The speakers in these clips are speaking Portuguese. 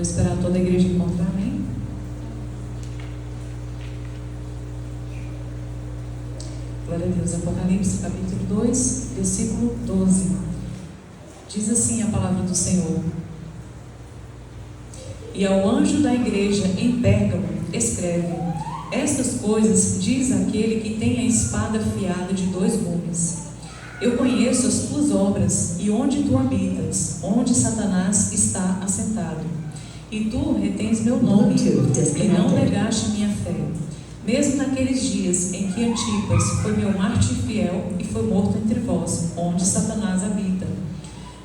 Vou esperar toda a igreja encontrar, amém? Glória a Deus. Apocalipse, capítulo 2, versículo 12. Diz assim a palavra do Senhor: E ao anjo da igreja em Pérgamo escreve: Estas coisas diz aquele que tem a espada afiada de 2 gumes. Eu conheço as tuas obras e onde tu habitas, onde Satanás está assentado. E tu retens meu nome e não negaste minha fé, mesmo naqueles dias em que Antipas foi meu mártir fiel e foi morto entre vós, onde Satanás habita.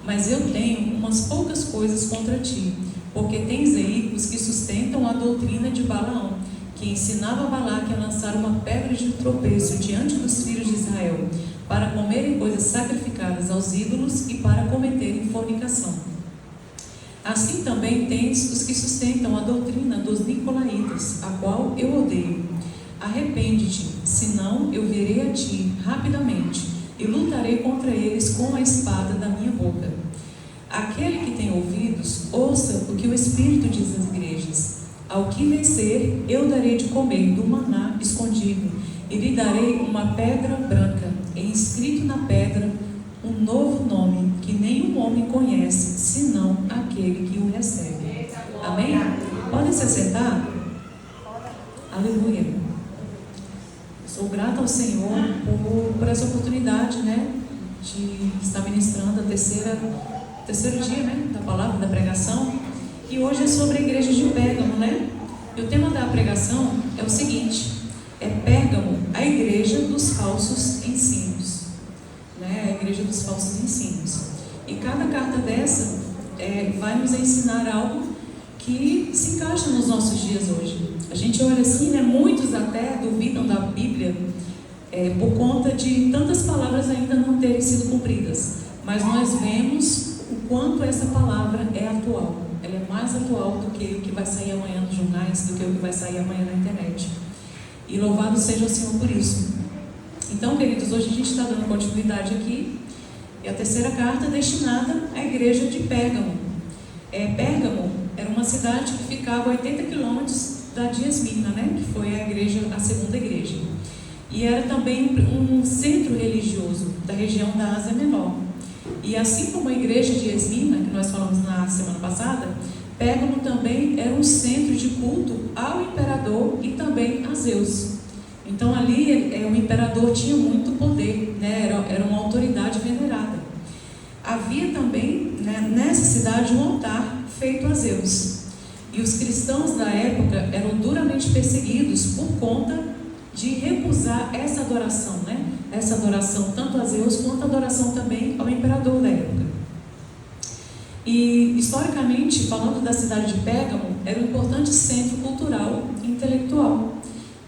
Mas eu tenho umas poucas coisas contra ti, porque tens aí os que sustentam a doutrina de Balaão, que ensinava Balaque a lançar uma pedra de tropeço diante dos filhos de Israel, para comerem coisas sacrificadas aos ídolos e para cometerem fornicação. Assim também tens os que sustentam a doutrina dos nicolaítas, a qual eu odeio. Arrepende-te, senão eu virei a ti rapidamente e lutarei contra eles com a espada da minha boca. Aquele que tem ouvidos, ouça o que o Espírito diz às igrejas. Ao que vencer, eu darei de comer do maná escondido, e lhe darei uma pedra branca, e inscrito na pedra um novo nome, que nenhum homem conhece, senão aquele que o recebe. Amém? Podem se assentar? Aleluia. Eu sou grata ao Senhor por essa oportunidade, né, de estar ministrando terceiro dia, né, da palavra, da pregação. E hoje é sobre a igreja de Pérgamo, né? E o tema da pregação é o seguinte: é Pérgamo, a igreja dos falsos ensinos, né? A igreja dos falsos ensinos. E cada carta dessa vai nos ensinar algo que se encaixa nos nossos dias hoje. A gente olha assim, né? Muitos até duvidam da Bíblia por conta de tantas palavras ainda não terem sido cumpridas. Mas nós vemos o quanto essa palavra é atual. Ela é mais atual do que o que vai sair amanhã nos jornais, do que o que vai sair amanhã na internet. E louvado seja o Senhor por isso. Então, queridos, hoje a gente está dando continuidade aqui. E a terceira carta é destinada à igreja de Pérgamo. Pérgamo era uma cidade que ficava a 80 quilômetros da de Esmirna, né? Que foi a segunda igreja. E era também um centro religioso da região da Ásia Menor. E assim como a igreja de Esmirna, que nós falamos na semana passada, Pérgamo também era um centro de culto ao imperador e também a Zeus. Então ali o imperador tinha muito poder, né? Era uma autoridade venerada. Havia também, né, nessa cidade um altar feito a Zeus. E os cristãos da época eram duramente perseguidos por conta de recusar essa adoração, né? Essa adoração tanto a Zeus quanto a adoração também ao imperador da época. E historicamente, falando da cidade de Pérgamo, era um importante centro cultural e intelectual,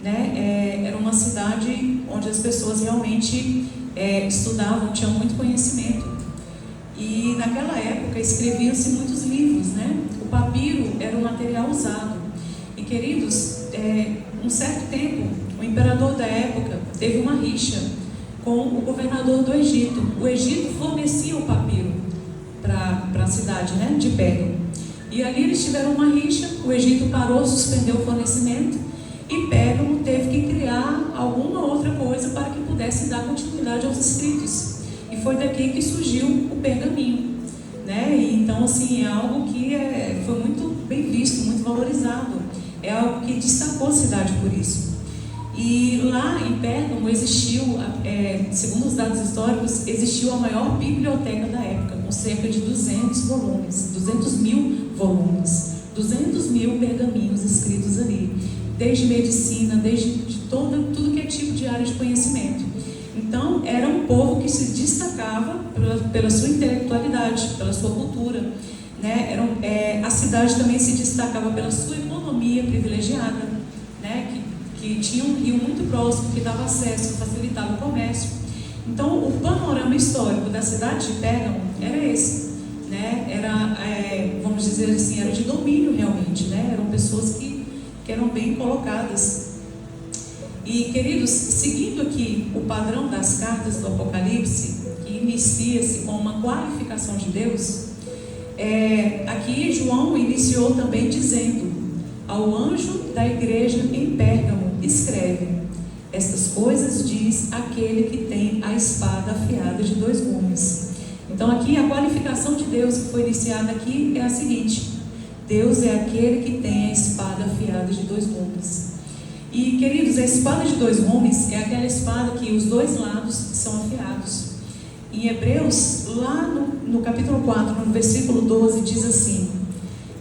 né? Era uma cidade onde as pessoas realmente estudavam, tinham muito conhecimento. E naquela época escreviam-se muitos livros, né? O papiro era um material usado. E queridos, um certo tempo, o imperador da época teve uma rixa com o governador do Egito. O Egito fornecia o papiro para a cidade, né, de Pérgamo. E ali eles tiveram uma rixa, o Egito parou, suspendeu o fornecimento e Pérgamo teve que criar alguma outra coisa para que pudesse dar continuidade aos escritos. E foi daqui que surgiu o pergaminho, né? E então, assim, é algo que foi muito bem visto, muito valorizado. É algo que destacou a cidade por isso. E lá em Pérgamo existiu, segundo os dados históricos, existiu a maior biblioteca da época, com cerca de 200 volumes, 200 mil volumes, 200 mil pergaminhos escritos ali, desde medicina, desde tudo que é tipo de área de conhecimento. Então, era um povo que se destacava pela sua intelectualidade, pela sua cultura, né? A cidade também se destacava pela sua economia privilegiada, né? Que tinha um rio muito próximo, que dava acesso, que facilitava o comércio. Então, o panorama histórico da cidade de Pérgamo era esse, né? Vamos dizer assim, era de domínio realmente, né? Eram pessoas que eram bem colocadas. E, queridos, seguindo aqui o padrão das cartas do Apocalipse, que inicia-se com uma qualificação de Deus, Aqui João iniciou também dizendo: ao anjo da igreja em Pérgamo escreve: estas coisas diz aquele que tem a espada afiada de 2 gumes. Então aqui a qualificação de Deus que foi iniciada aqui é a seguinte: Deus é aquele que tem a espada afiada de 2 gumes. E queridos, a espada de 2 gumes é aquela espada que os 2 lados são afiados. Em Hebreus, lá no capítulo 4, no versículo 12, diz assim: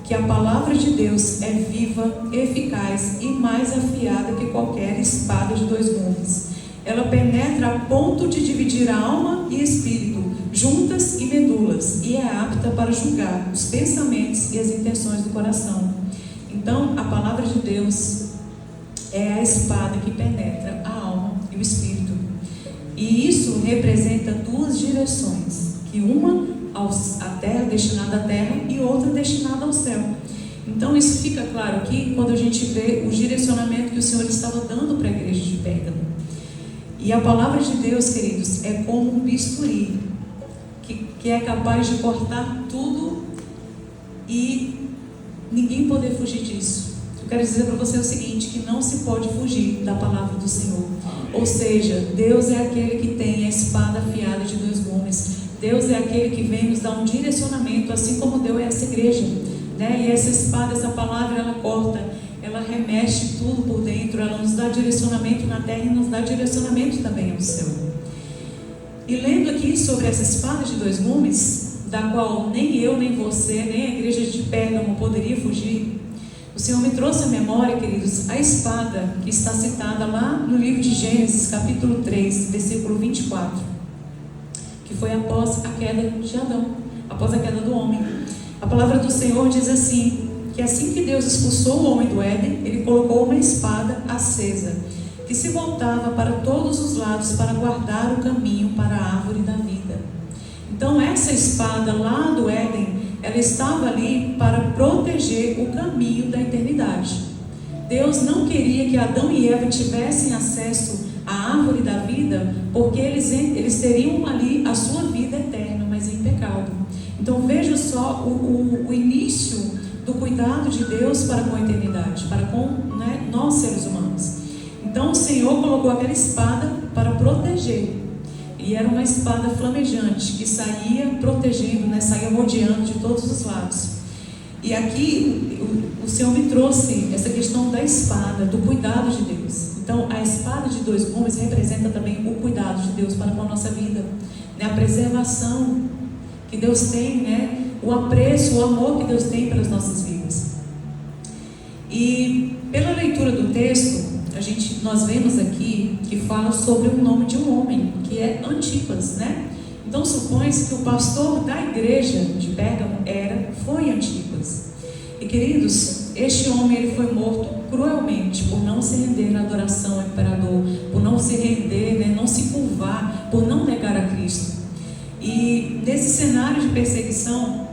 que a palavra de Deus é viva, eficaz e mais afiada que qualquer espada de 2 gumes. Ela penetra a ponto de dividir a alma e espírito, juntas e medulas, e é apta para julgar os pensamentos e as intenções do coração. Então, a palavra de Deus é a espada que penetra a alma e o espírito. E isso representa 2 direções, que uma a terra, destinada à terra, e outra destinada ao céu. Então isso fica claro aqui quando a gente vê o direcionamento que o Senhor estava dando para a igreja de Pérgamo. E a palavra de Deus, queridos, é como um bisturi que é capaz de cortar tudo e ninguém poder fugir disso. Eu quero dizer para você o seguinte: que não se pode fugir da palavra do Senhor. Ou seja, Deus é aquele que tem a espada afiada de 2 gumes. Deus é aquele que vem nos dar um direcionamento, assim como deu a essa igreja, né? E essa espada, essa palavra, ela corta, ela remexe tudo por dentro, ela nos dá direcionamento na terra e nos dá direcionamento também ao céu. E lendo aqui sobre essa espada de 2 gumes, da qual nem eu, nem você, nem a igreja de Pérgamo poderia fugir, o Senhor me trouxe à memória, queridos, a espada que está citada lá no livro de Gênesis, capítulo 3, versículo 24. Que foi após a queda de Adão, após a queda do homem. A palavra do Senhor diz assim: que assim que Deus expulsou o homem do Éden, Ele colocou uma espada acesa, que se voltava para todos os lados para guardar o caminho para a árvore da vida. Então essa espada lá do Éden, ela estava ali para proteger o caminho da eternidade. Deus não queria que Adão e Eva tivessem acesso à árvore da vida, porque eles teriam ali a sua vida eterna, mas em pecado. Então veja só o início do cuidado de Deus para com a eternidade, para com, né, nós seres humanos. Então o Senhor colocou aquela espada para proteger, e era uma espada flamejante que saía protegendo, né, saía rodeando de todos os lados. E aqui o Senhor me trouxe essa questão da espada, do cuidado de Deus. Então a espada de 2 gumes representa também o cuidado de Deus para com a nossa vida, né? A preservação que Deus tem, né? O apreço, o amor que Deus tem pelas nossas vidas. E pela leitura do texto, nós vemos aqui que fala sobre o nome de um homem, que é Antipas, né? Então supõe-se que o pastor da igreja de Pérgamo foi Antipas. E queridos, este homem ele foi morto cruelmente por não se render na adoração ao imperador, por não se render, né, não se curvar, por não negar a Cristo. E nesse cenário de perseguição,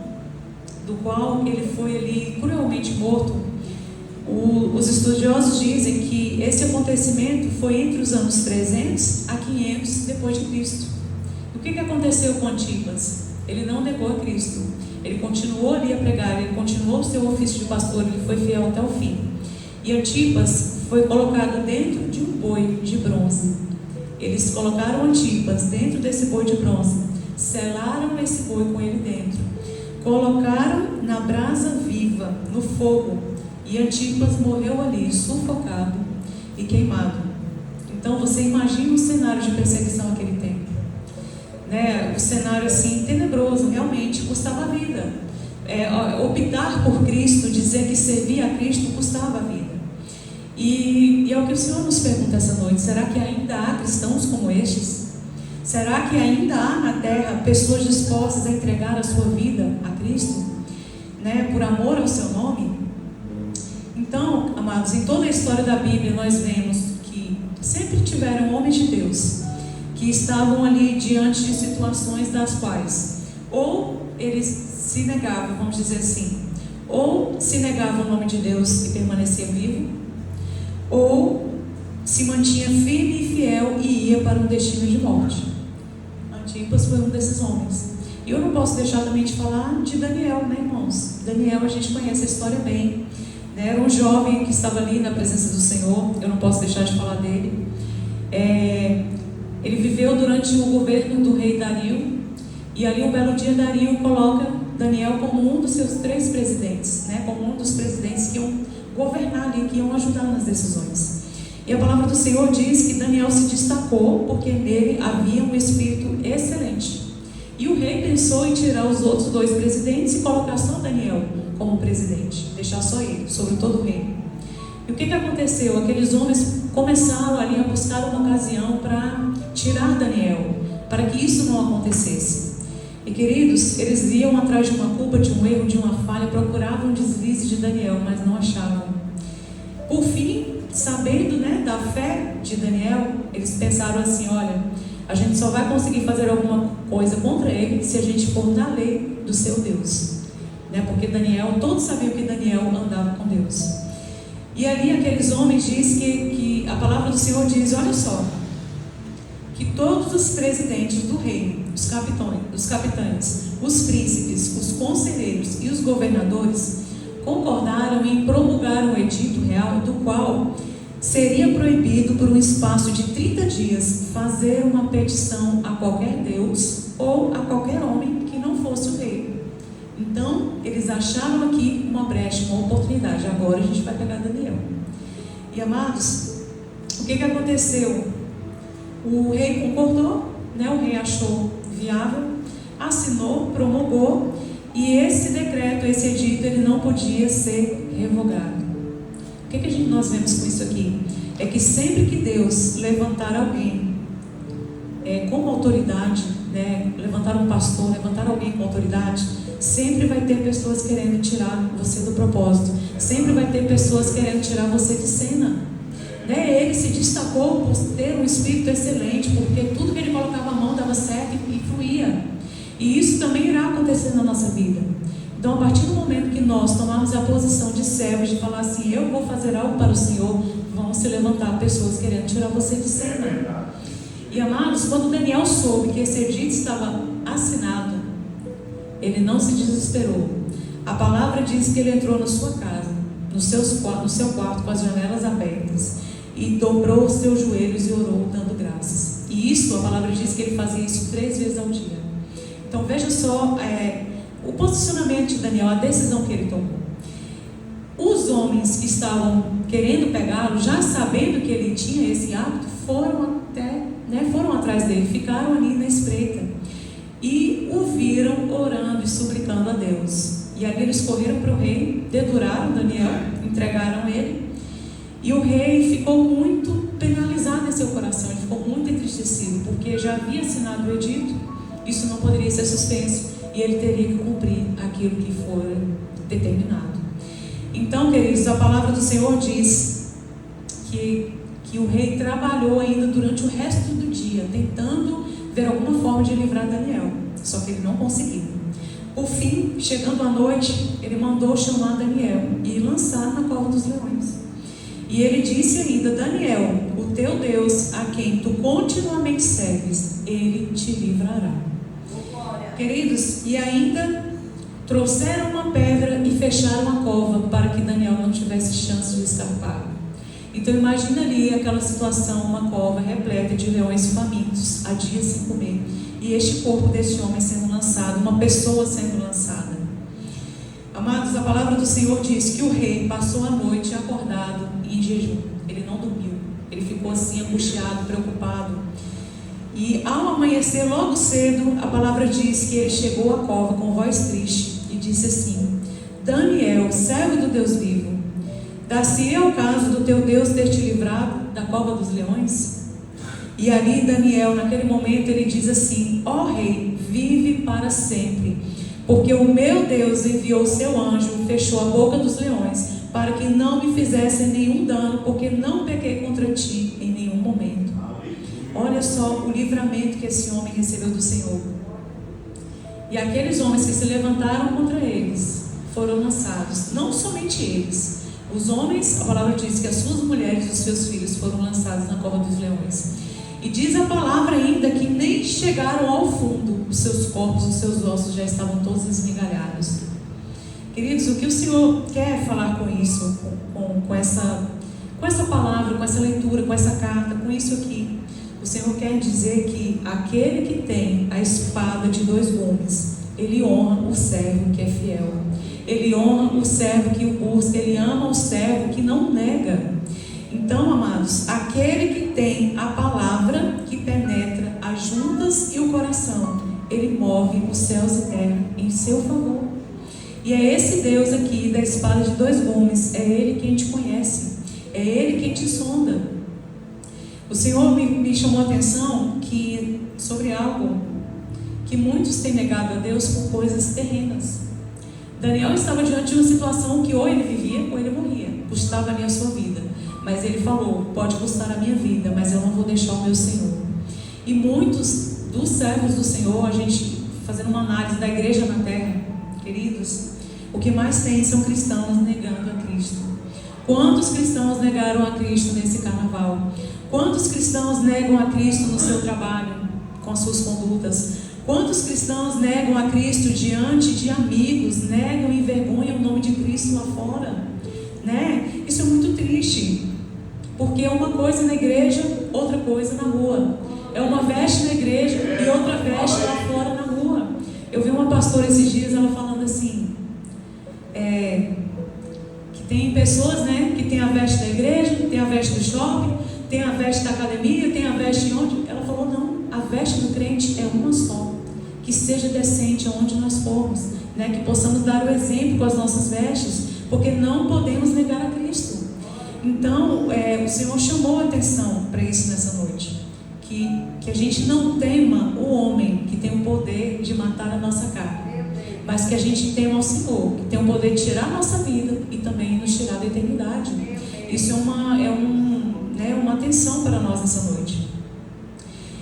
do qual ele foi ali cruelmente morto, os estudiosos dizem que esse acontecimento foi entre os anos 300 a 500 depois de Cristo. O que aconteceu com Antipas? Ele não negou a Cristo, ele continuou ali a pregar, ele continuou o seu ofício de pastor, ele foi fiel até o fim. E Antipas foi colocado dentro de um boi de bronze. Eles colocaram Antipas dentro desse boi de bronze, selaram esse boi com ele dentro, colocaram na brasa viva, no fogo, e Antipas morreu ali, sufocado e queimado. Então você imagina o cenário de perseguição naquele tempo, né? O cenário assim tenebroso, realmente custava a vida. Optar por Cristo, dizer que servia a Cristo, custava a vida. E é o que o Senhor nos pergunta essa noite: será que ainda há cristãos como estes? Será que ainda há na terra pessoas dispostas a entregar a sua vida a Cristo, né, por amor ao seu nome? Então, amados, em toda a história da Bíblia nós vemos que sempre tiveram homens de Deus que estavam ali diante de situações das quais ou eles se negavam, vamos dizer assim, ou se negavam ao nome de Deus e permanecia vivo, ou se mantinha firme e fiel e ia para um destino de morte. Antipas foi um desses homens. E eu não posso deixar também de falar de Daniel, né, irmãos? Daniel, a gente conhece a história bem, né? Era um jovem que estava ali na presença do Senhor, eu não posso deixar de falar dele. Ele viveu durante o governo do rei Dario, e ali um belo dia Dario coloca Daniel como um dos seus 3 presidentes, né? Como um dos presidentes que iam governar ali, que iam ajudar nas decisões. E a palavra do Senhor diz que Daniel se destacou porque nele havia um espírito excelente. E o rei pensou em tirar os outros 2 presidentes e colocar só Daniel como presidente, deixar só ele sobre todo o reino. E o que aconteceu? Aqueles homens começaram ali a buscar uma ocasião para tirar Daniel, para que isso não acontecesse. E queridos, eles iam atrás de uma culpa, de um erro, de uma falha, procuravam um deslize de Daniel, mas não achavam. Por fim, sabendo, né, da fé de Daniel, eles pensaram assim: olha, a gente só vai conseguir fazer alguma coisa contra ele se a gente for na lei do seu Deus, né? Porque Daniel, todos sabiam que Daniel andava com Deus. E ali aqueles homens diz que a palavra do Senhor diz: olha só, que todos os presidentes do reino, os capitães, os príncipes, os conselheiros e os governadores concordaram em promulgar um edito real, do qual seria proibido por um espaço de 30 dias fazer uma petição a qualquer Deus ou a qualquer homem que não fosse o rei. Então, eles acharam aqui uma brecha, uma oportunidade. Agora a gente vai pegar Daniel. E amados, o que aconteceu? O rei concordou, né? O rei achou viável, assinou, promulgou, e esse decreto, esse edito, ele não podia ser revogado. O que nós vemos com isso aqui? É que sempre que Deus levantar alguém como autoridade, né? Levantar um pastor, levantar alguém com autoridade, sempre vai ter pessoas querendo tirar você do propósito, sempre vai ter pessoas querendo tirar você de cena, né? Ele se destacou por ter um espírito excelente, porque tudo que ele colocava a mão dava certo e fluía. E isso também irá acontecer na nossa vida. Então, a partir do momento que nós tomarmos a posição de servos, de falar assim: eu vou fazer algo para o Senhor, vão se levantar pessoas querendo tirar você de cena. E amados, quando Daniel soube que esse edito estava assinado, ele não se desesperou. A palavra diz que ele entrou na sua casa, no seu quarto com as janelas abertas, e dobrou os seus joelhos e orou dando graças. E isso, a palavra diz que ele fazia isso 3 vezes ao dia. Então veja só o posicionamento de Daniel, a decisão que ele tomou. Os homens que estavam querendo pegá-lo, já sabendo que ele tinha esse hábito, foram atrás dele, ficaram ali na espreita e o viram orando e suplicando a Deus. E ali eles correram para o rei, deduraram Daniel, entregaram ele, e o rei ficou muito penalizado em seu coração, ele ficou muito entristecido, porque já havia assinado o edito, isso não poderia ser suspenso, e ele teria que cumprir aquilo que for determinado. Então, queridos, a palavra do Senhor diz que o rei trabalhou ainda durante o resto do dia, tentando ver alguma forma de livrar Daniel, só que ele não conseguiu. Por fim, chegando à noite, ele mandou chamar Daniel e lançar na cova dos leões. E ele disse ainda: Daniel, o teu Deus, a quem tu continuamente serves, ele te livrará. Queridos, e ainda trouxeram uma pedra e fecharam a cova para que Daniel não tivesse chance de escapar. Então imagina ali aquela situação, uma cova repleta de leões famintos, há dias sem comer, e este corpo deste homem sendo lançado, uma pessoa sendo lançada. Amados, a palavra do Senhor diz que o rei passou a noite acordado em jejum. Ele não dormiu, ele ficou assim angustiado, preocupado. E ao amanhecer logo cedo, a palavra diz que ele chegou à cova com voz triste e disse assim: Daniel, servo do Deus vivo, dar-se-ia ao caso do teu Deus ter te livrado da cova dos leões? E ali Daniel, naquele momento, ele diz assim: ó rei, vive para sempre, porque o meu Deus enviou o seu anjo, fechou a boca dos leões, para que não me fizessem nenhum dano, porque não pequei contra ti em nenhum momento. Olha só o livramento que esse homem recebeu do Senhor. E aqueles homens que se levantaram contra eles foram lançados, não somente eles. Os homens, a palavra diz que as suas mulheres e os seus filhos foram lançados na cova dos leões. E diz a palavra ainda que nem chegaram ao fundo, os seus corpos, os seus ossos já estavam todos esmigalhados. Queridos, o que o Senhor quer falar com isso, com essa palavra, com essa leitura, com essa carta, com isso aqui? O Senhor quer dizer que aquele que tem a espada de dois gumes, ele honra o servo que é fiel. Ele honra o servo que o busca, ele ama o servo que não nega. Então, amados, aquele que tem a palavra que penetra as juntas e o coração, ele move os céus e terra em seu favor. E é esse Deus aqui da espada de dois gumes, é Ele quem te conhece, é Ele quem te sonda. O Senhor me chamou a atenção sobre algo que muitos têm negado a Deus por coisas terrenas. Daniel estava diante de uma situação que ou ele vivia ou ele morria, custava ali a sua vida. Mas ele falou, pode custar a minha vida, mas eu não vou deixar o meu Senhor. E muitos dos servos do Senhor, a gente fazendo uma análise da igreja na terra, queridos, o que mais tem são cristãos negando a Cristo. Quantos cristãos negaram a Cristo nesse carnaval? Quantos cristãos negam a Cristo no seu trabalho, com as suas condutas? Quantos cristãos negam a Cristo diante de amigos, negam e envergonham o nome de Cristo lá fora? Né? Isso é muito triste, porque é uma coisa na igreja, outra coisa na rua. É uma veste na igreja e outra veste lá fora na rua. Eu vi uma pastora esses dias, ela falando assim, que tem pessoas, né, que tem a veste da igreja, tem a veste do shopping, tem a veste da academia, tem a veste onde? Ela falou, não, a veste do crente é uma só, que seja decente aonde nós formos, né, que possamos dar o exemplo com as nossas vestes, porque não podemos negar a Cristo. Então, o Senhor chamou a atenção para isso nessa noite, que a gente não tema o homem que tem o poder de matar a nossa carne, mas que a gente tema ao Senhor, que tem o poder de tirar a nossa vida e também nos tirar da eternidade. Isso é uma atenção para nós nessa noite.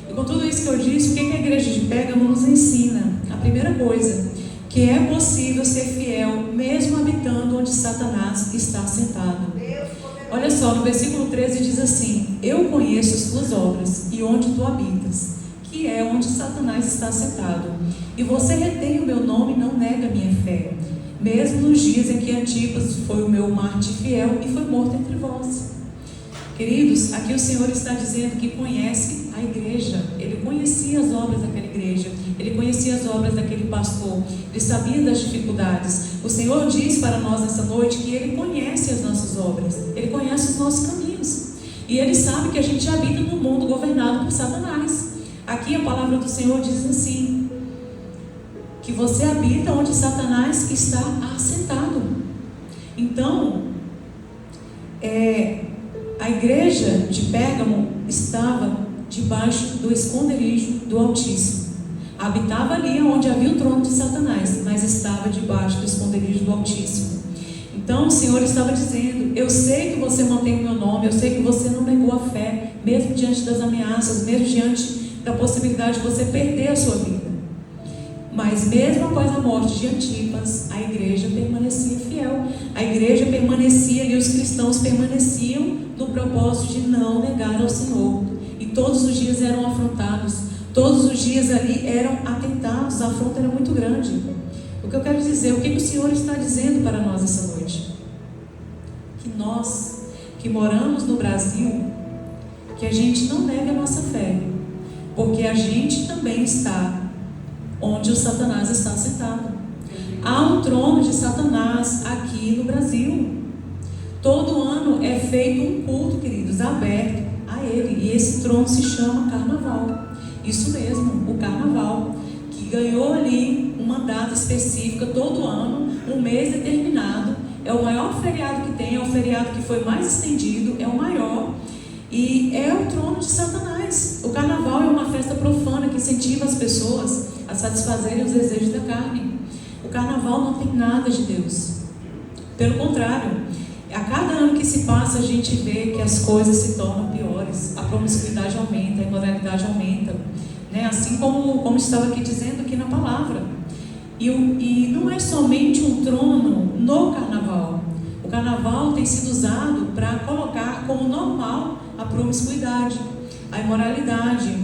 E com tudo isso que eu disse, o que a igreja de Pérgamo nos ensina? A primeira coisa, que é possível ser fiel mesmo habitando onde Satanás está sentado. Olha só, no versículo 13 diz assim, eu conheço as tuas obras e onde tu habitas, que é onde Satanás está sentado. E você retém o meu nome e não nega a minha fé, mesmo nos dias em que Antipas foi o meu mártir fiel e foi morto entre vós. Queridos, aqui o Senhor está dizendo que conhece a igreja. Ele conhecia as obras daquela igreja, ele conhecia as obras daquele pastor, ele sabia das dificuldades. O Senhor diz para nós nessa noite que ele conhece as nossas obras, ele conhece os nossos caminhos, e ele sabe que a gente habita num mundo governado por Satanás. Aqui a palavra do Senhor diz assim, que você habita onde Satanás está assentado. Então, a igreja de Pérgamo estava debaixo do esconderijo do Altíssimo. Habitava ali onde havia o trono de Satanás, mas estava debaixo do esconderijo do Altíssimo. Então o Senhor estava dizendo, eu sei que você mantém o meu nome, eu sei que você não negou a fé, mesmo diante das ameaças, mesmo diante da possibilidade de você perder a sua vida. Mas mesmo após a morte de Antipas, a igreja permanecia fiel. A igreja permanecia ali, os cristãos permaneciam no propósito de não negar ao Senhor. E todos os dias eram afrontados, todos os dias ali eram atentados, a afronta era muito grande. O que eu quero dizer, o que o Senhor está dizendo para nós essa noite? Que nós, que moramos no Brasil, que a gente não nega a nossa fé, porque a gente também está onde o Satanás está sentado. Há um trono de Satanás aqui no Brasil. Todo ano é feito um culto, queridos, aberto a ele. E esse trono se chama Carnaval. Isso mesmo, o Carnaval, que ganhou ali uma data específica todo ano, um mês determinado. É o maior feriado que tem, é o feriado que foi mais estendido, é o maior. E é o trono de Satanás. O Carnaval é uma festa profana que incentiva as pessoas a satisfazerem os desejos da carne. O Carnaval não tem nada de Deus. Pelo contrário, a cada ano que se passa a gente vê que as coisas se tornam piores. A promiscuidade aumenta, a imoralidade aumenta, né? Assim como estava aqui dizendo aqui na palavra. E não é somente um trono no Carnaval. O Carnaval tem sido usado para colocar como normal a promiscuidade. a imoralidade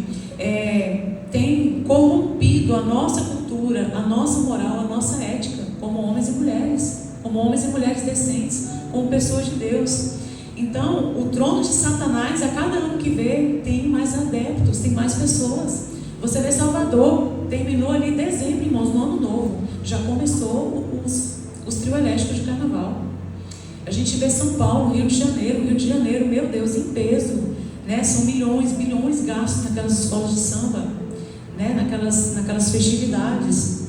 tem corrompido a nossa cultura, a nossa moral, a nossa ética, como homens e mulheres decentes, como pessoas de Deus. Então, o trono de Satanás, a cada ano que vê, tem mais adeptos, tem mais pessoas. Você vê Salvador, terminou ali em dezembro, irmãos, no ano novo, já começou os trio elésticos de carnaval. A gente vê São Paulo, Rio de Janeiro, meu Deus, em peso, né? São bilhões gastos naquelas escolas de samba, né? naquelas festividades.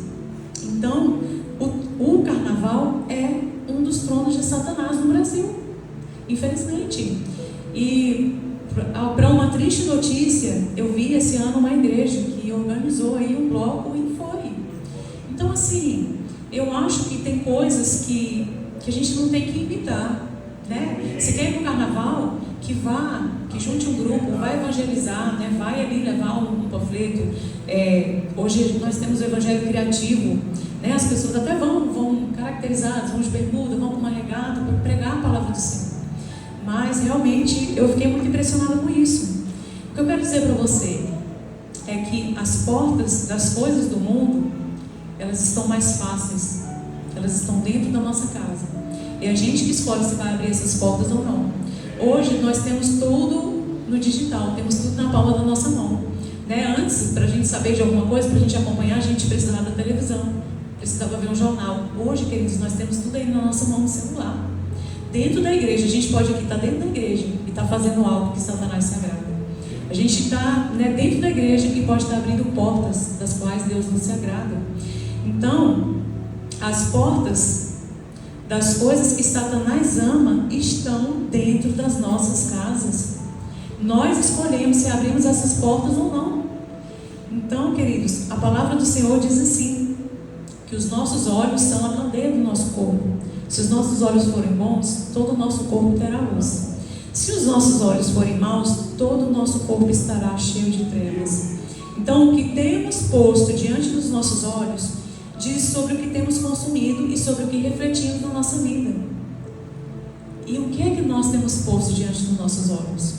Então, o carnaval é um dos tronos de Satanás no Brasil, infelizmente. E para uma triste notícia, eu vi esse ano uma igreja que organizou aí um bloco e foi. Então, assim, eu acho que tem coisas que a gente não tem que imitar, né? Se quer ir para o carnaval, que junte um grupo, vai evangelizar, né? Vai ali levar um panfleto. Hoje nós temos o evangelho criativo, né? As pessoas até vão caracterizadas, vão de bermuda, vão com uma regata para pregar a palavra do Senhor. Mas realmente eu fiquei muito impressionada com isso. O que eu quero dizer para você é que as portas das coisas do mundo, elas estão mais fáceis, elas estão dentro da nossa casa. É a gente que escolhe se vai abrir essas portas ou não. Hoje nós temos tudo no digital, temos tudo na palma da nossa mão, né? Antes, para a gente saber de alguma coisa, para a gente acompanhar, a gente precisava da televisão, precisava ver um jornal. Hoje, queridos, nós temos tudo aí na nossa mão no celular. Dentro da igreja, a gente pode aqui estar dentro da igreja e estar fazendo algo que Satanás se agrada. A gente está, né, dentro da igreja e pode estar abrindo portas das quais Deus não se agrada. Então, as portas das coisas que Satanás ama estão dentro das nossas casas. Nós escolhemos se abrimos essas portas ou não. Então, queridos, a palavra do Senhor diz assim, que os nossos olhos são a candeia do nosso corpo. Se os nossos olhos forem bons, todo o nosso corpo terá luz. Se os nossos olhos forem maus, todo o nosso corpo estará cheio de trevas. Então, o que temos posto diante dos nossos olhos diz sobre o que temos consumido e sobre o que refletimos na nossa vida. E o que é que nós temos posto diante dos nossos olhos?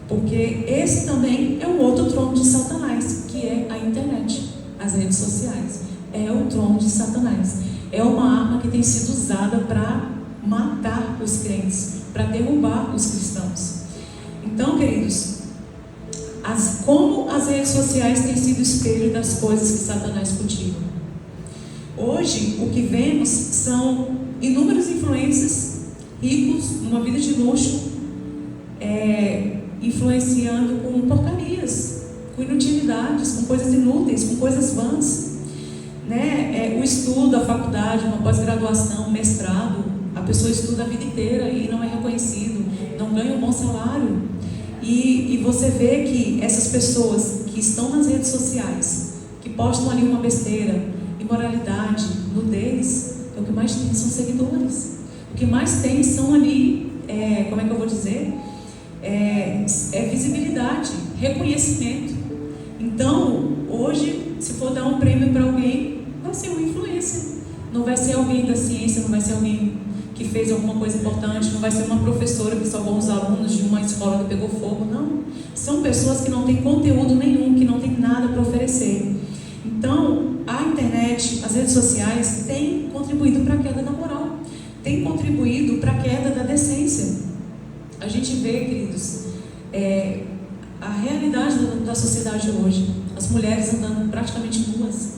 Porque esse também é um outro trono de Satanás, que é a internet, as redes sociais. É o trono de Satanás. É uma arma que tem sido usada para matar os crentes, para derrubar os cristãos. Então, queridos, como as redes sociais têm sido espelho das coisas que Satanás cultiva. Hoje, o que vemos são inúmeros influencers ricos, numa vida de luxo, influenciando com porcarias, com inutilidades, com coisas inúteis, com coisas vãs. Né? O estudo, a faculdade, uma pós-graduação, um mestrado, a pessoa estuda a vida inteira e não é reconhecido, não ganha um bom salário. E você vê que essas pessoas que estão nas redes sociais, que postam ali uma besteira, imoralidade, nudez, o que mais tem são seguidores. O que mais tem são ali, como é que eu vou dizer? Visibilidade, reconhecimento. Então, hoje, se for dar um prêmio para alguém, vai ser uma influência. Não vai ser alguém da ciência, não vai ser alguém que fez alguma coisa importante, não vai ser uma professora que salvou os alunos de uma escola que pegou fogo, não. São pessoas que não têm conteúdo nenhum, que não têm nada para oferecer. Então, a internet, as redes sociais têm contribuído para a queda da moral, têm contribuído para a queda da decência. A gente vê, queridos, a realidade da sociedade hoje, as mulheres andando praticamente nuas,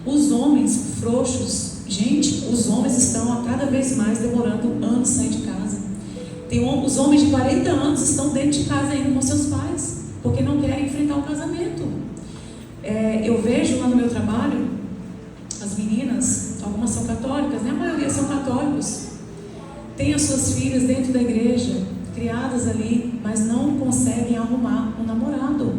os homens frouxos. Gente, os homens estão a cada vez mais demorando anos sair de casa. Os homens de 40 anos estão dentro de casa ainda com seus pais, porque não querem enfrentar o casamento. Eu vejo lá no meu trabalho, as meninas, algumas são católicas, né? A maioria são católicos, têm as suas filhas dentro da igreja, criadas ali, mas não conseguem arrumar um namorado,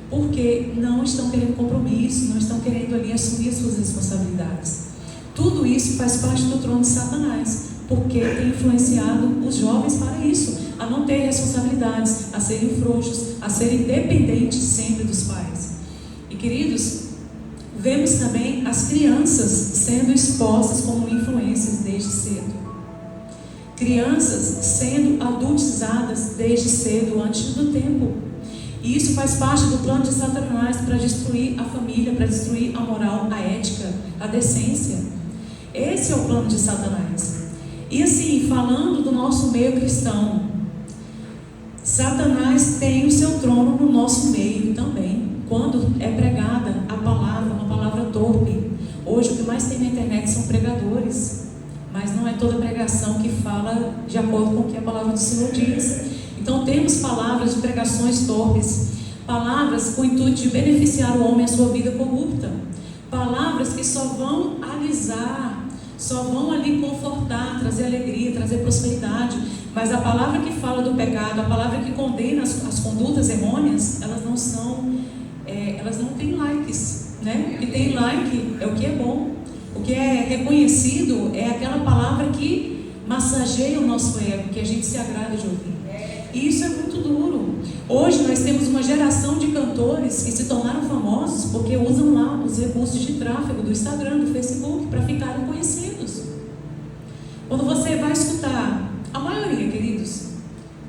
porque não estão querendo compromisso, não estão querendo ali assumir as suas responsabilidades. Tudo isso faz parte do trono de Satanás, porque tem influenciado os jovens para isso, a não ter responsabilidades, a serem frouxos, a serem dependentes sempre dos pais. E queridos, vemos também as crianças sendo expostas como influências desde cedo. Crianças sendo adultizadas desde cedo, antes do tempo. E isso faz parte do plano de Satanás para destruir a família, para destruir a moral, a ética, a decência. Esse é o plano de Satanás. E assim, falando do nosso meio cristão, Satanás tem o seu trono no nosso meio também. Quando é pregada a palavra, uma palavra torpe. Hoje o que mais tem na internet são pregadores, mas não é toda pregação que fala de acordo com o que a palavra do Senhor diz. Então temos palavras de pregações torpes, palavras com o intuito de beneficiar o homem a sua vida corrupta, palavras que só vão alisar, só vão ali confortar, trazer alegria, trazer prosperidade. Mas a palavra que fala do pecado, a palavra que condena as condutas errôneas, elas não são, elas não têm likes, né? O que tem like é o que é bom, o que é reconhecido é aquela palavra que massageia o nosso ego, que a gente se agrada de ouvir. E isso é muito duro. Hoje nós temos uma geração de cantores que se tornaram famosos porque usam lá os recursos de tráfego do Instagram, do Facebook, para ficarem conhecidos. Quando você vai escutar, a maioria, queridos,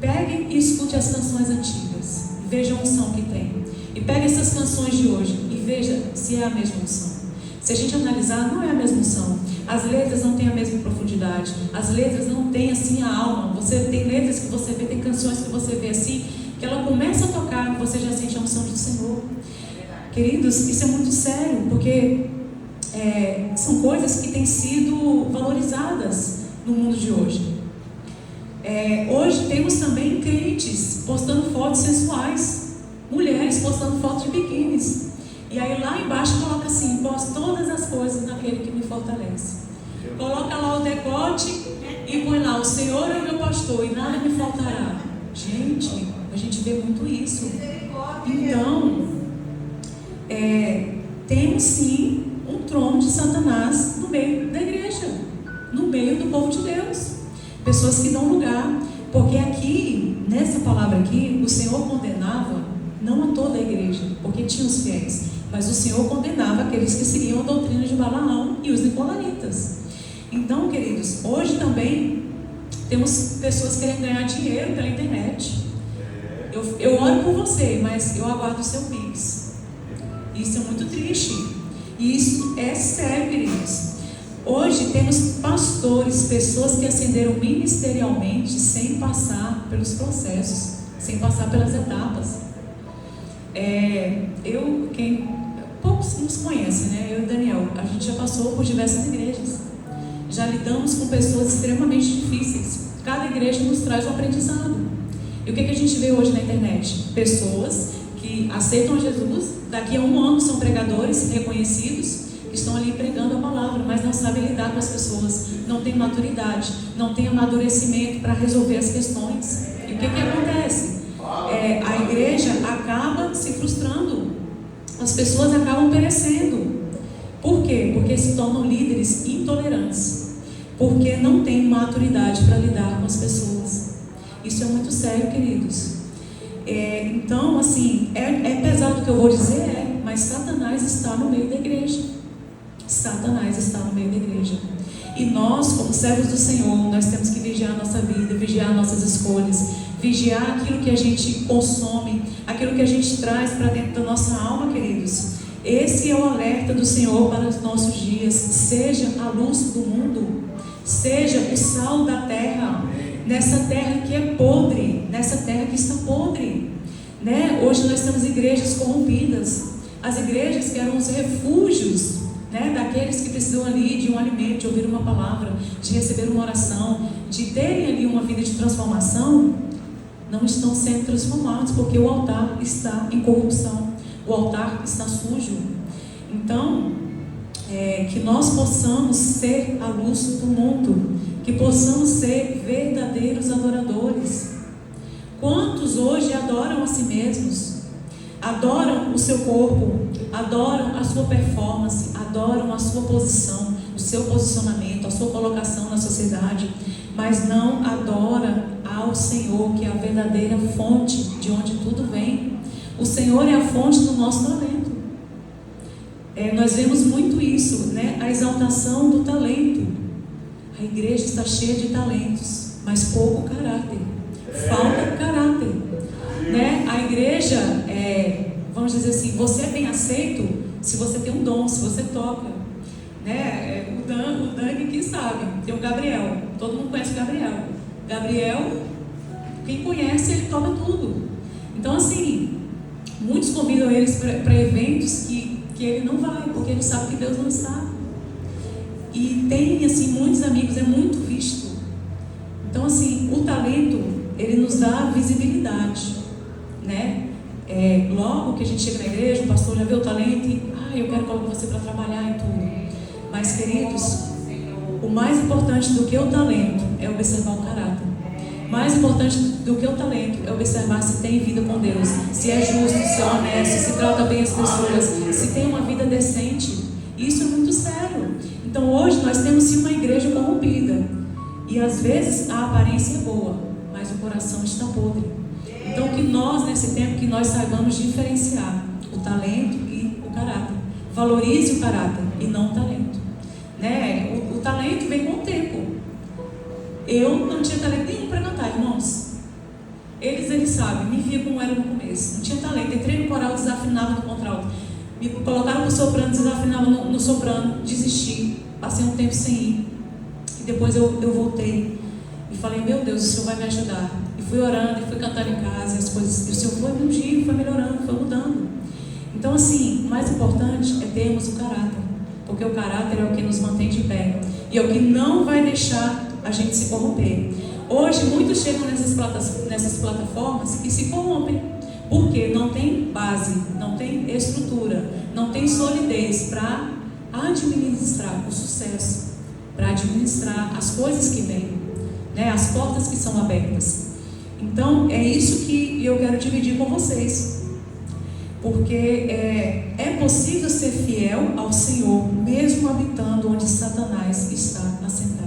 pegue e escute as canções antigas, veja a unção que tem. E pegue essas canções de hoje e veja se é a mesma unção. Se a gente analisar, não é a mesma unção. As letras não têm a mesma profundidade. As letras não têm assim a alma. Você tem letras que você vê, tem canções que você vê assim, que ela começa a tocar, você já sente a unção do Senhor. Queridos, isso é muito sério, porque são coisas que têm sido valorizadas no mundo de hoje. Hoje temos também crentes postando fotos sensuais, mulheres postando fotos de biquínis. E aí lá embaixo coloca assim: posto todas as coisas naquele que me fortalece. Coloca lá o decote e põe lá: o Senhor é o meu pastor e nada me faltará. Gente, a gente vê muito isso. Então, temos sim um trono de Satanás no meio da igreja, no meio do povo de Deus. Pessoas que dão lugar. Porque aqui, nessa palavra aqui, o Senhor condenava não a toda a igreja, porque tinha os fiéis, mas o Senhor condenava aqueles que seguiam a doutrina de Balaão e os nicolaítas. Então, queridos, hoje também temos pessoas querendo ganhar dinheiro pela internet. Eu oro por você, mas eu aguardo o seu Pix. Isso é muito triste. E isso é sério, queridos. Hoje temos pastores, pessoas que ascenderam ministerialmente sem passar pelos processos, sem passar pelas etapas. Poucos nos conhecem, né? Eu e Daniel, a gente já passou por diversas igrejas, já lidamos com pessoas extremamente difíceis. Cada igreja nos traz um aprendizado. E o que a gente vê hoje na internet? Pessoas que aceitam Jesus, daqui a um ano são pregadores reconhecidos, que estão ali pregando a palavra, mas não sabem lidar com as pessoas, não têm maturidade, não têm amadurecimento para resolver as questões. E o que acontece? A igreja acaba se frustrando, as pessoas acabam perecendo. Por quê? Porque se tornam líderes intolerantes, porque não têm maturidade para lidar com as pessoas. Isso é muito sério, queridos. Então, assim, é pesado o que eu vou dizer, mas Satanás está no meio da igreja. Satanás está no meio da igreja. E nós, como servos do Senhor, nós temos que vigiar a nossa vida, vigiar nossas escolhas, vigiar aquilo que a gente consome, aquilo que a gente traz para dentro da nossa alma, queridos. Esse é o alerta do Senhor para os nossos dias. Seja a luz do mundo, seja o sal da terra, nessa terra que é podre, nessa terra que está podre, né? Hoje nós temos igrejas corrompidas, as igrejas que eram os refúgios, né, daqueles que precisam ali de um alimento, de ouvir uma palavra, de receber uma oração, de terem ali uma vida de transformação, não estão sendo transformados, porque o altar está em corrupção, o altar está sujo. Então, que nós possamos ser a luz do mundo, que possamos ser verdadeiros adoradores. Quantos hoje adoram a si mesmos? Adoram o seu corpo, adoram a sua performance, adoram a sua posição, o seu posicionamento, a sua colocação na sociedade, mas não adoram ao Senhor, que é a verdadeira fonte de onde tudo vem. O Senhor é a fonte do nosso talento. Nós vemos muito isso, né? A exaltação do talento. A igreja está cheia de talentos, mas pouco caráter. falta caráter, né? A igreja, vamos dizer assim, você é bem aceito se você tem um dom, se você toca, né? O Dani que sabe, tem o Gabriel, todo mundo conhece o Gabriel. Gabriel, quem conhece, ele toca tudo. Então, assim, muitos convidam eles para eventos que ele não vai, porque ele sabe que Deus não está. E tem, assim, muitos amigos, é muito visto. Então, assim, o talento, ele nos dá visibilidade, né? Logo que a gente chega na igreja, o pastor já vê o talento e, eu quero colocar você para trabalhar e tudo. Mas, queridos, o mais importante do que o talento é observar o caráter. Mais importante do que o talento é observar se tem vida com Deus, se é justo, se é honesto, se trata bem as pessoas, se tem uma vida decente. Isso é muito sério. Então hoje nós temos sim uma igreja corrompida. E às vezes a aparência é boa, mas o coração está podre. Então que nós, nesse tempo, que nós saibamos diferenciar o talento e o caráter. Valorize o caráter e não o talento, né? O talento vem com o tempo. Eu não tinha talento nenhum para cantar, irmãos. Eles sabem, me via como era no começo. Não tinha talento. Entrei no coral, desafinava no contralto. Me colocaram no soprano, desafinava no soprano. Desisti. Passei um tempo sem ir. E depois eu voltei. E falei, meu Deus, o Senhor vai me ajudar. E fui orando, e fui cantando em casa. E as coisas, e o Senhor foi me ungindo, foi melhorando, foi mudando. Então, assim, o mais importante é termos o caráter. Porque o caráter é o que nos mantém de pé. E é o que não vai deixar a gente se corromper. Hoje muitos chegam nessas plataformas e se corrompem, porque não tem base, não tem estrutura, não tem solidez para administrar o sucesso, para administrar as coisas que vêm, né? As portas que são abertas. Então é isso que eu quero dividir com vocês, porque é possível ser fiel ao Senhor mesmo habitando onde Satanás está assentado.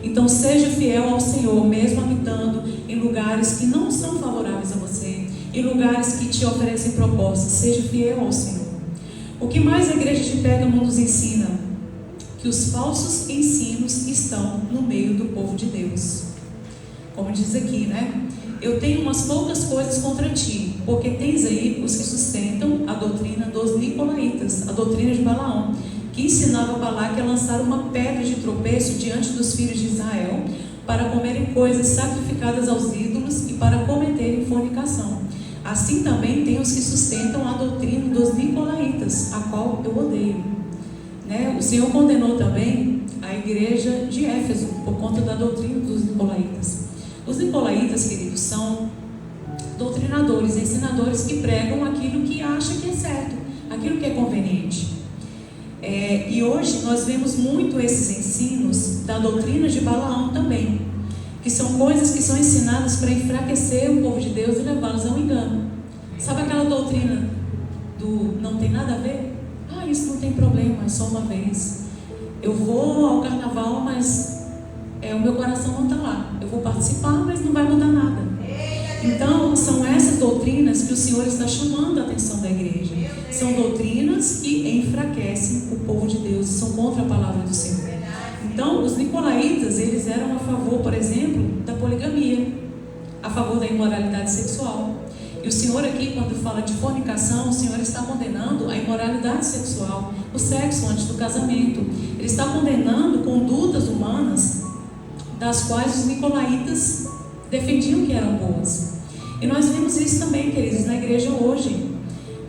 Então seja fiel ao Senhor, mesmo habitando em lugares que não são favoráveis a você, em lugares que te oferecem propostas. Seja fiel ao Senhor. O que mais a igreja de Pérgamo nos ensina? Que os falsos ensinos estão no meio do povo de Deus. Como diz aqui, né? Eu tenho umas poucas coisas contra ti, porque tens aí os que sustentam a doutrina dos Nicolaitas, a doutrina de Balaão, que ensinava Balaque a lançar uma pedra de tropeço diante dos filhos de Israel, para comerem coisas sacrificadas aos ídolos e para cometerem fornicação. Assim também tem os que sustentam a doutrina dos Nicolaitas, a qual eu odeio. Né? O Senhor condenou também a igreja de Éfeso, por conta da doutrina dos Nicolaitas. Os Nicolaitas, queridos, são doutrinadores, ensinadores que pregam aquilo que acha que é certo, aquilo que é conveniente. E hoje nós vemos muito esses ensinos da doutrina de Balaão também, que são coisas que são ensinadas para enfraquecer o povo de Deus e levá-los ao engano. Sabe aquela doutrina do não tem nada a ver? Isso não tem problema, é só uma vez. Eu vou ao carnaval, mas o meu coração não está lá. Eu vou participar, mas não vai mudar nada. Então, são essas doutrinas que o Senhor está chamando a atenção da igreja. São doutrinas que enfraquecem o povo de Deus, são contra a palavra do Senhor. Então, os Nicolaitas, eles eram a favor, por exemplo, da poligamia, a favor da imoralidade sexual. E o Senhor aqui, quando fala de fornicação, o Senhor está condenando a imoralidade sexual, o sexo antes do casamento. Ele está condenando condutas humanas das quais os Nicolaitas defendiam que eram boas. E nós vemos isso também, queridos, na igreja hoje,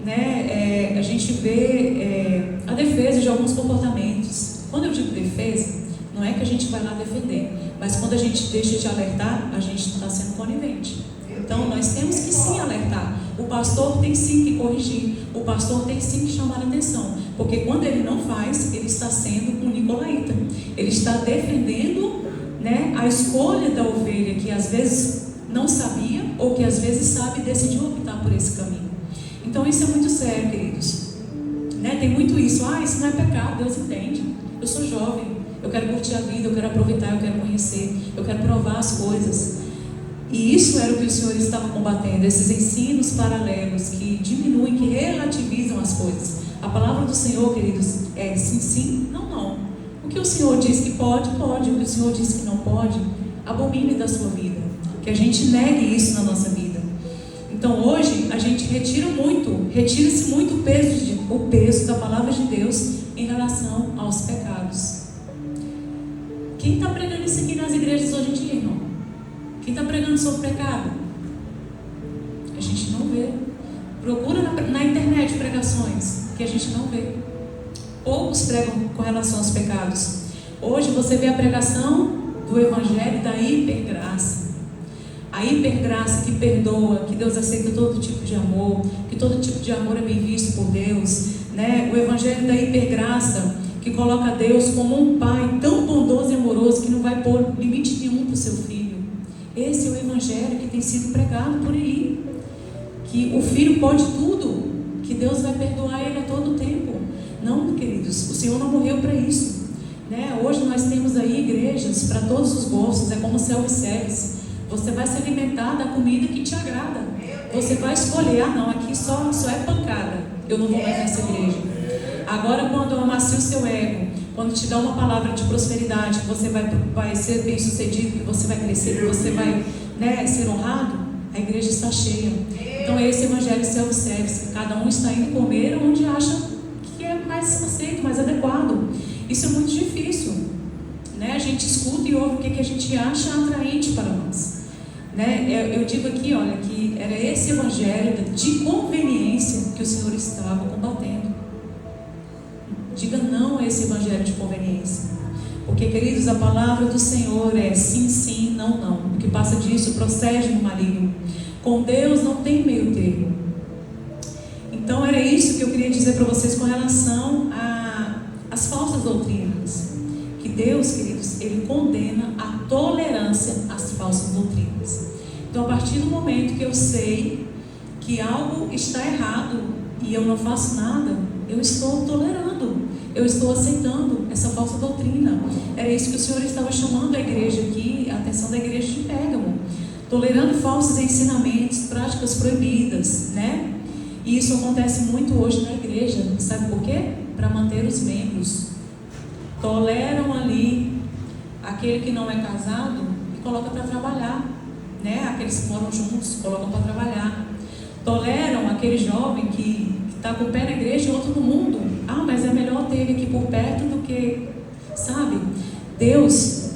né? A gente vê a defesa de alguns comportamentos. Quando eu digo defesa, não é que a gente vai lá defender, mas quando a gente deixa de alertar, a gente está sendo conivente. Então nós temos que sim alertar. O pastor tem sim que corrigir, o pastor tem sim que chamar a atenção, porque quando ele não faz, ele está sendo um nicolaíta. Ele está defendendo, né, a escolha da ovelha que às vezes não sabia, ou que às vezes sabe e decidiu optar por esse caminho. Então isso é muito sério, queridos, né? Tem muito isso, isso não é pecado, Deus entende. Eu sou jovem, eu quero curtir a vida, eu quero aproveitar, eu quero conhecer, eu quero provar as coisas. E isso era o que o Senhor estava combatendo, esses ensinos paralelos que diminuem, que relativizam as coisas. A palavra do Senhor, queridos, é sim, sim, não, não. O que o Senhor diz que pode, pode. O que o Senhor diz que não pode, abomine da sua vida. Que que a gente negue isso na nossa vida. Então hoje a gente retira-se muito o peso da palavra de Deus em relação aos pecados. Quem está pregando isso aqui nas igrejas hoje em dia, irmão? Quem está pregando sobre pecado? A gente não vê. Procura na internet pregações que a gente não vê. Poucos pregam com relação aos pecados. Hoje você vê a pregação do evangelho da hipergraça. A hipergraça que perdoa, que Deus aceita todo tipo de amor, que todo tipo de amor é bem visto por Deus, né? O evangelho da hipergraça que coloca Deus como um pai tão bondoso e amoroso que não vai pôr limite nenhum para o seu filho. Esse é o evangelho que tem sido pregado por aí, que o filho pode tudo, que Deus vai perdoar ele a todo tempo. Não, queridos, o Senhor não morreu para isso, né? Hoje nós temos aí igrejas para todos os gostos, é como self-service. Você vai se alimentar da comida que te agrada. Você vai escolher, não, aqui só é pancada, eu não vou mais nessa igreja. Agora, quando amacia o seu ego, quando te dá uma palavra de prosperidade, que você vai ser bem sucedido, que você vai crescer, que você vai, né, ser honrado, a igreja está cheia. Então é esse evangelho self-service, cada um está indo comer onde acha que é mais aceito, mais adequado. Isso é muito difícil, né? A gente escuta e ouve o que a gente acha atraente para nós, né? Eu digo aqui, olha, que era esse evangelho de conveniência que o Senhor estava combatendo. Diga não a esse evangelho de conveniência, porque, queridos, a palavra do Senhor é sim, sim, não, não. O que passa disso procede no maligno. Com Deus não tem meio termo. Então era isso que eu queria dizer para vocês com relação às falsas doutrinas. Que Deus, queridos, Ele condena a tolerância às falsas doutrinas. Então, a partir do momento que eu sei que algo está errado e eu não faço nada, eu estou tolerando, eu estou aceitando essa falsa doutrina. Era isso que o Senhor estava chamando a igreja aqui, a atenção da igreja de Pérgamo. Tolerando falsos ensinamentos, práticas proibidas, né? E isso acontece muito hoje na igreja. Sabe por quê? Para manter os membros. Toleram ali aquele que não é casado e coloca para trabalhar, né? Aqueles que moram juntos, colocam para trabalhar. Toleram aquele jovem que está com o pé na igreja e outro no mundo. Ah, mas é melhor ter ele aqui por perto do que... Sabe? Deus,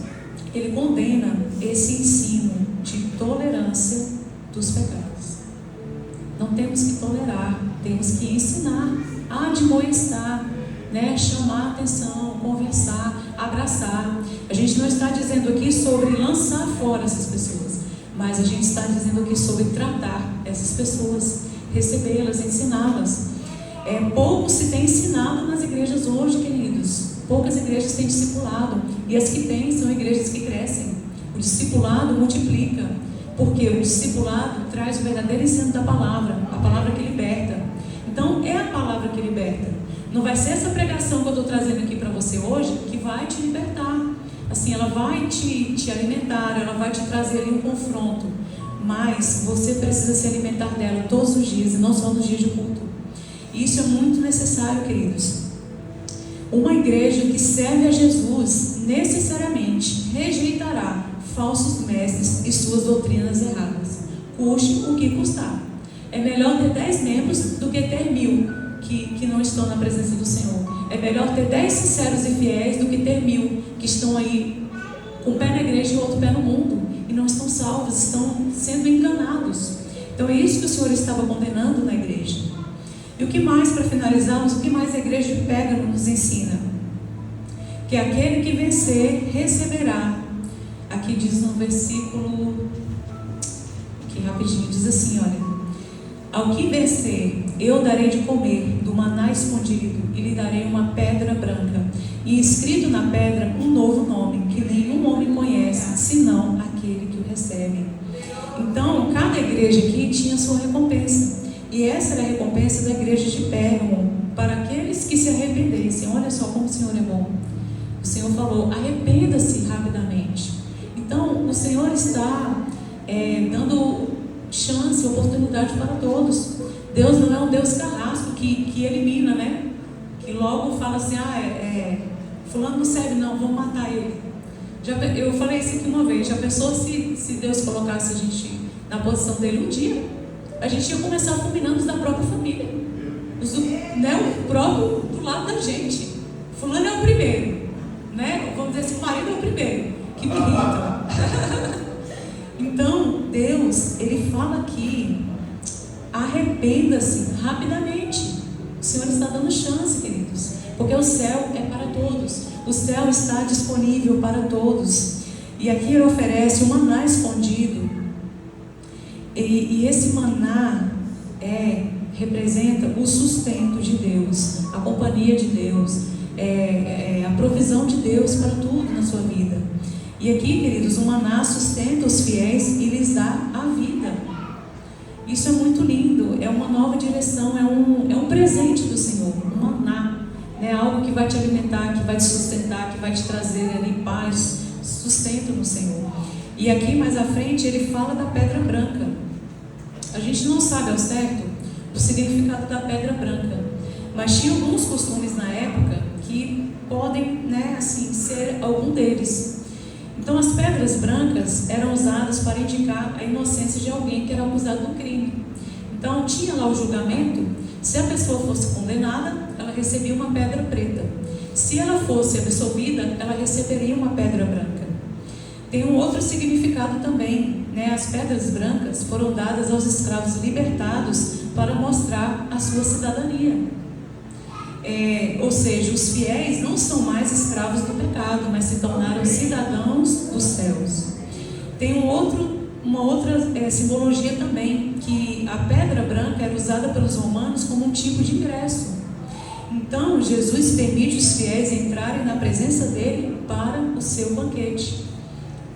Ele condena esse ensino de tolerância dos pecados. Não temos que tolerar, temos que ensinar, admoestar, né? Chamar a atenção, conversar, abraçar. A gente não está dizendo aqui sobre lançar fora essas pessoas, mas a gente está dizendo aqui sobre tratar essas pessoas, recebê-las, ensiná-las. Pouco se tem ensinado nas igrejas hoje, queridos. Poucas igrejas têm discipulado, e as que têm são igrejas que crescem. O discipulado multiplica, porque o discipulado traz o verdadeiro ensino da palavra, a palavra que liberta. Então é a palavra que liberta. Não vai ser essa pregação que eu estou trazendo aqui para você hoje que vai te libertar. Assim, ela vai te alimentar, ela vai te trazer ali um confronto, mas você precisa se alimentar dela todos os dias, e não só nos dias de culto. E isso é muito necessário, queridos. Uma igreja que serve a Jesus necessariamente rejeitará falsos mestres e suas doutrinas erradas, custe o que custar. É melhor ter 10 membros do que ter 1000 que não estão na presença do Senhor. É melhor ter 10 sinceros e fiéis do que ter 1000 que estão aí com um pé na igreja e outro pé no mundo e não estão salvos, estão sendo enganados. Então é isso que o Senhor estava condenando na igreja. E o que mais, para finalizarmos, o que mais a igreja de Pérgamo nos ensina? Que aquele que vencer receberá. Aqui diz no versículo, aqui rapidinho, diz assim, olha: ao que vencer, eu darei de comer do maná escondido, e lhe darei uma pedra branca, e escrito na pedra um novo nome, que nenhum homem conhece, senão aquele que o recebe. Então, cada igreja aqui tinha sua recompensa, e essa era a recompensa da igreja de Pérgamo, para aqueles que se arrependessem. Olha só como o Senhor é bom. O Senhor falou: arrependa-se rapidamente. Então, o Senhor está dando chance, oportunidade para todos. Deus não é um Deus carrasco que elimina, né? Que logo fala assim: fulano não serve não, vamos matar ele. Eu falei isso aqui uma vez, já pensou se Deus colocasse a gente na posição dele um dia? A gente ia começar fulminando os da própria família, o próprio do lado da gente. Fulano é o primeiro, né? Vamos dizer assim, o marido é o primeiro que me irrita. Então, Deus, Ele fala aqui, arrependa-se rapidamente. O Senhor está dando chance, queridos, porque o céu é para todos. O céu está disponível para todos. E aqui Ele oferece um maná escondido. E esse maná representa o sustento de Deus, a companhia de Deus, a provisão de Deus para tudo na sua vida. E aqui, queridos, o maná sustenta os fiéis e lhes dá a vida. Isso é muito lindo, é uma nova direção, é um presente do Senhor, um maná, né? Algo que vai te alimentar, que vai te sustentar, que vai te trazer ali paz, sustento no Senhor. E aqui mais à frente ele fala da pedra branca. A gente não sabe ao certo o significado da pedra branca, mas tinha alguns costumes na época que podem, né, assim, ser algum deles. Então as pedras brancas eram usadas para indicar a inocência de alguém que era acusado do crime. Então tinha lá o julgamento, se a pessoa fosse condenada, ela recebia uma pedra preta. Se ela fosse absolvida, ela receberia uma pedra branca. Tem um outro significado também, né? As pedras brancas foram dadas aos escravos libertados para mostrar a sua cidadania. Ou seja, os fiéis não são mais escravos do pecado, mas se tornaram cidadãos dos céus. Tem uma outra simbologia também, que a pedra branca era usada pelos romanos como um tipo de ingresso. Então, Jesus permite os fiéis entrarem na presença dele para o seu banquete.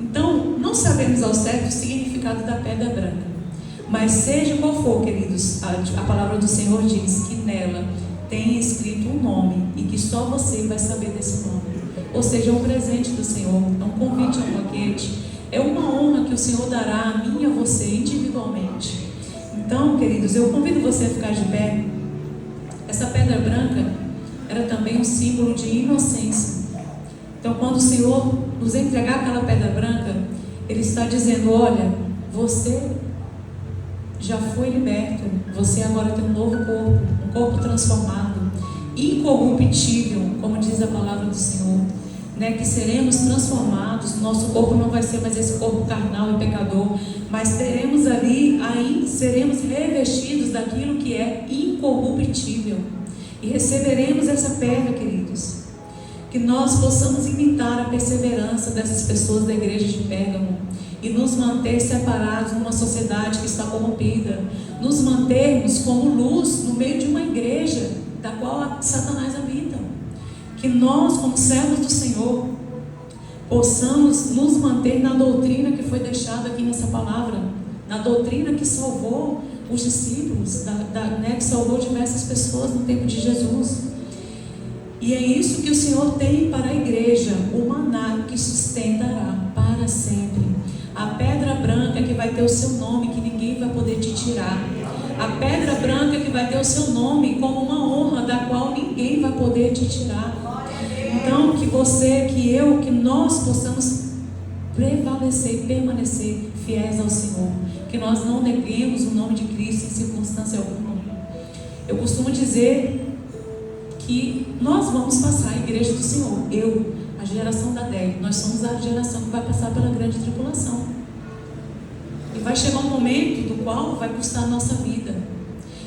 Então, não sabemos ao certo o significado da pedra branca, mas seja qual for, queridos, a palavra do Senhor diz que nela tem escrito um nome e que só você vai saber desse nome. Ou seja, é um presente do Senhor, é um convite ao banquete, é uma honra que o Senhor dará a mim e a você individualmente. Então, queridos, eu convido você a ficar de pé. Essa pedra branca era também um símbolo de inocência. Então, quando o Senhor nos entregar aquela pedra branca, Ele está dizendo: olha, você já foi liberto, você agora tem um novo corpo, um corpo transformado, incorruptível, como diz a palavra do Senhor, né? Que seremos transformados, nosso corpo não vai ser mais esse corpo carnal e pecador, mas teremos ali, aí seremos revestidos daquilo que é incorruptível, e receberemos essa pedra, queridos. Que nós possamos imitar a perseverança dessas pessoas da igreja de Pérgamo e nos manter separados numa sociedade que está corrompida, nos mantermos como luz no meio de uma igreja da qual Satanás habita. Que nós, como servos do Senhor, possamos nos manter na doutrina que foi deixada aqui nessa palavra, na doutrina que salvou os discípulos, que salvou diversas pessoas no tempo de Jesus. E é isso que o Senhor tem para a igreja, o maná que sustentará para sempre. A pedra branca que vai ter o seu nome, que ninguém vai poder te tirar. A pedra branca que vai ter o seu nome como uma honra da qual ninguém vai poder te tirar. Então, que você, que eu, que nós possamos prevalecer e permanecer fiéis ao Senhor. Que nós não neguemos o nome de Cristo em circunstância alguma. Eu costumo dizer que nós vamos passar a igreja do Senhor, a geração da Débora, nós somos a geração que vai passar pela grande tribulação. E vai chegar um momento do qual vai custar a nossa vida.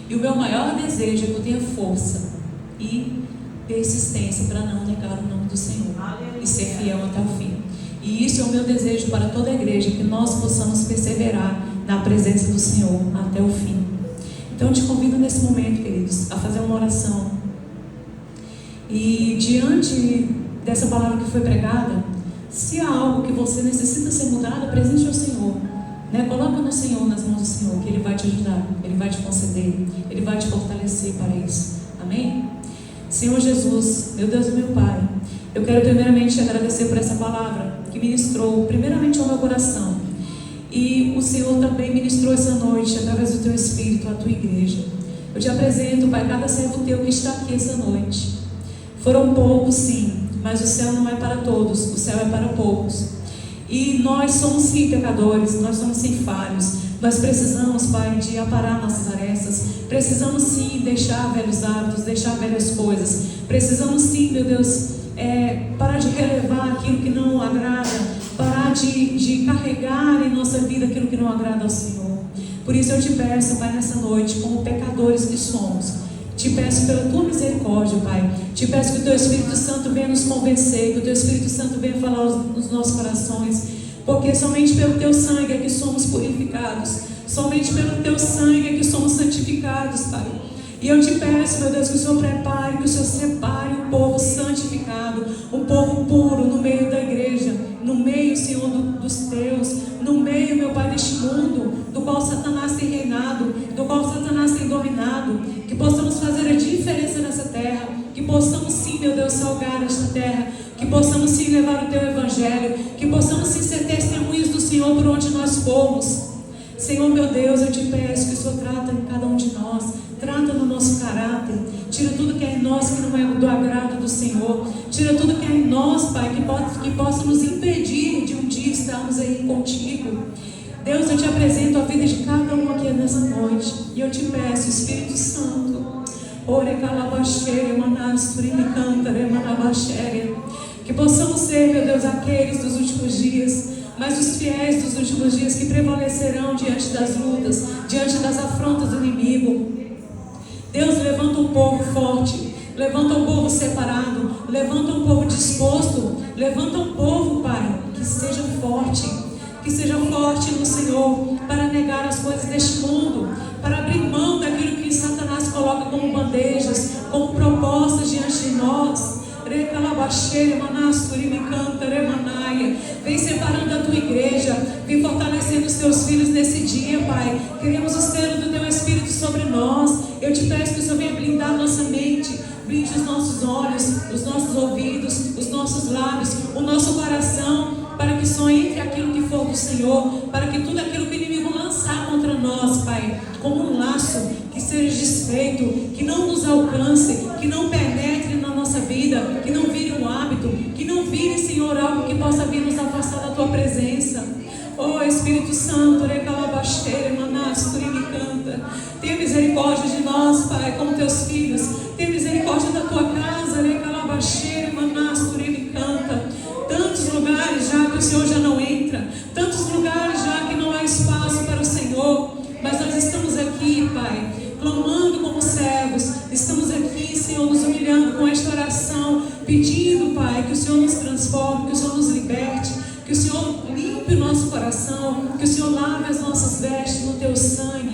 E o meu maior desejo é que eu tenha força e persistência para não negar o nome do Senhor e ser fiel até o fim. E isso é o meu desejo para toda a igreja, que nós possamos perseverar na presença do Senhor até o fim. Então eu te convido nesse momento, queridos, a fazer uma oração. E diante dessa palavra que foi pregada, se há algo que você necessita ser mudado, apresente ao Senhor, né? Coloca no Senhor, nas mãos do Senhor, que Ele vai te ajudar, Ele vai te conceder, Ele vai te fortalecer para isso. Amém? Senhor Jesus, meu Deus e meu Pai, eu quero primeiramente te agradecer por essa palavra que ministrou primeiramente ao meu coração, e o Senhor também ministrou essa noite através do Teu Espírito à Tua igreja. Eu te apresento, Pai, cada servo Teu que está aqui essa noite. Foram poucos, sim, mas o céu não é para todos, o céu é para poucos. E nós somos sim pecadores, nós somos sim falhos. Nós precisamos, Pai, de aparar nossas arestas. Precisamos sim deixar velhos hábitos, deixar velhas coisas. Precisamos sim, meu Deus, parar de relevar aquilo que não agrada, parar de carregar em nossa vida aquilo que não agrada ao Senhor. Por isso eu te peço, Pai, nessa noite, como pecadores que somos, te peço pela tua misericórdia, Pai. Te peço que o teu Espírito Santo venha nos convencer, que o teu Espírito Santo venha falar nos nossos corações, porque somente pelo teu sangue é que somos purificados, somente pelo teu sangue é que somos santificados, Pai. E eu te peço, meu Deus, que o Senhor prepare, que o Senhor separe um povo santificado, um povo puro no meio da igreja, no meio, Senhor, dos teus, no meio, meu Pai, deste mundo, do qual Satanás tem reinado, do qual Satanás tem dominado, que possamos fazer a diferença nessa terra, que possamos sim, meu Deus, salgar esta terra, que possamos sim levar o teu evangelho, que possamos sim ser testemunhas do Senhor por onde nós formos. Senhor, meu Deus, eu te peço que o Senhor trata em cada um de nós, trata no nosso caráter, tira tudo que é em nós que não é do agrado do Senhor, tira tudo que é em nós, Pai, que possa nos impedir de um dia estarmos aí contigo. Deus, eu te apresento a vida de cada um aqui nessa noite, e eu te peço, Espírito Santo, que possamos ser, meu Deus, aqueles dos últimos dias, mas os fiéis dos últimos dias que prevalecerão diante das lutas, diante das afrontas do inimigo. Deus, levanta um povo forte, levanta um povo separado, levanta um povo disposto, levanta um povo, Pai, que seja forte no Senhor, para negar as coisas deste mundo, para abrir mão daquilo que Satanás coloca como bandejas, como propostas diante de nós. Vem separando a tua igreja, vem fortalecendo os teus filhos nesse dia, Pai. Queremos o selo do teu Espírito sobre nós. Eu te peço que o Senhor venha blindar nossa mente, blinde os nossos olhos, os nossos ouvidos, os nossos lábios, o nosso coração, para que só entre aquilo que for do Senhor, para que tudo aquilo que o inimigo lançar contra nós, Pai, como um laço, que seja desfeito, que não nos alcance, que não penetre na nossa vida, que não vire um hábito, que não vire, Senhor, algo que possa vir nos afastar da tua presença. Oh Espírito Santo, tenha misericórdia de nós, Pai, como teus filhos. Tenha misericórdia da tua casa, tantos lugares já que o Senhor já não entra, tantos lugares já que não há espaço para o Senhor, mas nós estamos aqui, Pai, clamando como servos, estamos aqui, Senhor, nos humilhando com esta oração, pedindo, Pai, que o Senhor nos transforme, que o Senhor nos liberte, que o Senhor limpe o nosso coração, que o Senhor lave as nossas vestes no teu sangue.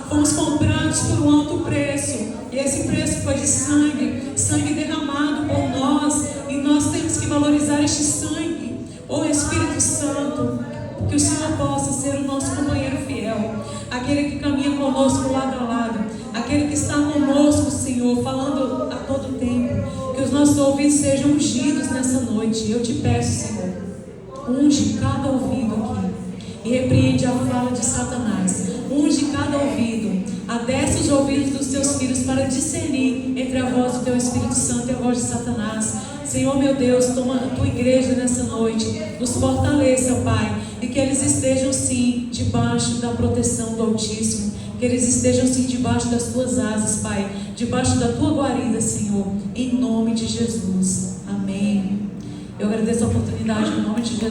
Fomos comprados por um alto preço, e esse preço foi de sangue, sangue derramado por nós, e nós temos que valorizar este sangue. Oh Espírito Santo, que o Senhor possa ser o nosso companheiro fiel, aquele que caminha conosco lado a lado, aquele que está conosco, Senhor, falando a todo tempo. Que os nossos ouvidos sejam ungidos nessa noite. Eu te peço, Senhor, unge cada ouvido aqui e repreende a fala de Satanás. Unge cada ouvido, adestra os ouvidos dos teus filhos para discernir entre a voz do teu Espírito Santo e a voz de Satanás. Senhor, meu Deus, toma a tua igreja nessa noite, nos fortaleça, Pai, e que eles estejam sim debaixo da proteção do Altíssimo, que eles estejam sim debaixo das tuas asas, Pai, debaixo da tua guarida, Senhor, em nome de Jesus. Amém. Eu agradeço a oportunidade em nome de Jesus.